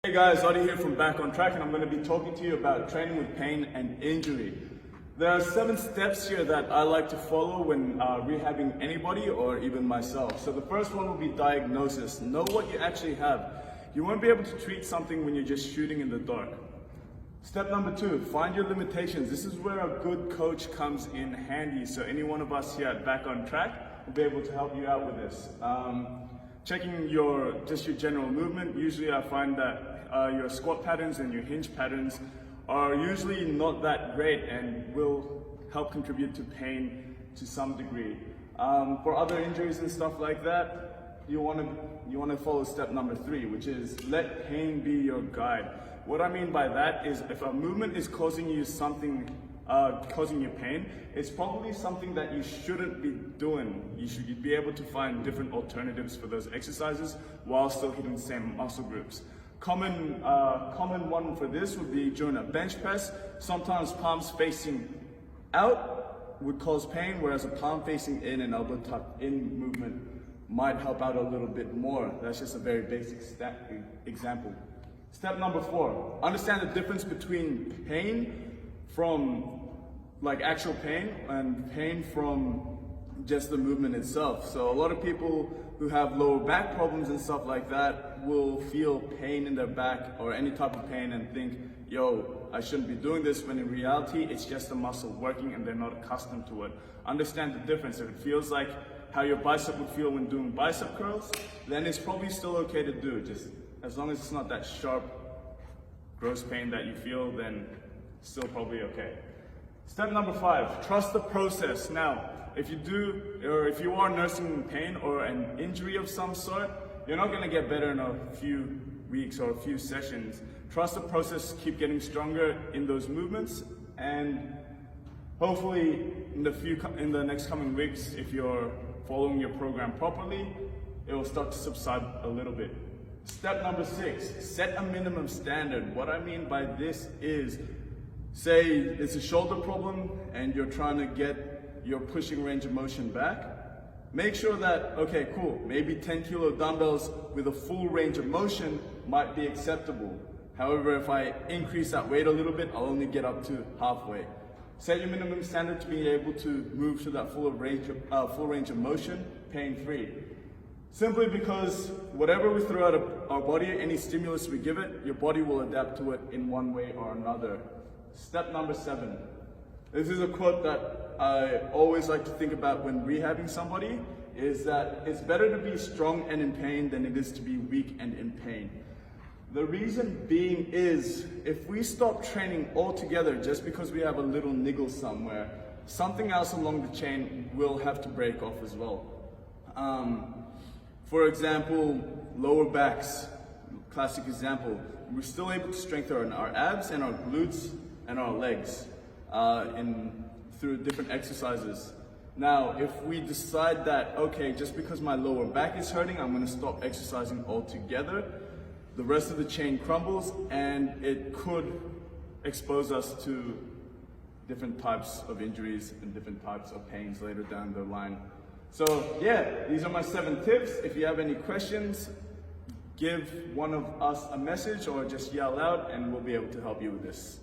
Hey guys, Adi here from Back on Track, and I'm going to be talking to you about training with pain and injury. There are 7 steps here that I like to follow when rehabbing anybody or even myself. So the first one will be diagnosis. Know what you actually have. You won't be able to treat something when you're just shooting in the dark. Step number 2, find your limitations. This is where a good coach comes in handy. So any one of us here at Back on Track will be able to help you out with this. Checking your general movement. Usually I find that your squat patterns and your hinge patterns are usually not that great and will help contribute to pain to some degree. For other injuries and stuff like that, you want to follow step number 3, which is let pain be your guide. What I mean by that is if a movement is causing you pain, it's probably something that you shouldn't be doing. You should be able to find different alternatives for those exercises while still hitting the same muscle groups. Common one for this would be during a bench press. Sometimes palms facing out would cause pain, whereas a palm facing in and elbow tucked in movement might help out a little bit more. That's just a very basic example. Step number 4, understand the difference between pain from actual pain and pain from just the movement itself. So a lot of people who have lower back problems and stuff like that will feel pain in their back or any type of pain and think, yo, I shouldn't be doing this, when in reality it's just a muscle working and they're not accustomed to it. Understand the difference. If it feels like how your bicep would feel when doing bicep curls, then it's probably still okay to do. Just as long as it's not that sharp, gross pain that you feel, then still probably okay. Step number 5, trust the process. Now, if you are nursing pain or an injury of some sort, you're not going to get better in a few weeks or a few sessions. Trust the process, keep getting stronger in those movements, and hopefully in the next coming weeks, if you're following your program properly, it will start to subside a little bit. Step number 6, set a minimum standard. What I mean by this is, say it's a shoulder problem and you're trying to get your pushing range of motion back. Make sure that, okay, cool, maybe 10 kilo dumbbells with a full range of motion might be acceptable. However, if I increase that weight a little bit, I'll only get up to halfway. Set your minimum standard to be able to move to that full range of motion, pain-free. Simply because whatever we throw out of our body, any stimulus we give it, your body will adapt to it in one way or another. Step number 7. This is a quote that I always like to think about when rehabbing somebody, is that it's better to be strong and in pain than it is to be weak and in pain. The reason being is, if we stop training altogether just because we have a little niggle somewhere, something else along the chain will have to break off as well. For example, lower backs, classic example. We're still able to strengthen our abs and our glutes and our legs through different exercises. Now, if we decide that, okay, just because my lower back is hurting, I'm going to stop exercising altogether, the rest of the chain crumbles and it could expose us to different types of injuries and different types of pains later down the line. So yeah, these are my 7 tips. If you have any questions, give one of us a message or just yell out and we'll be able to help you with this.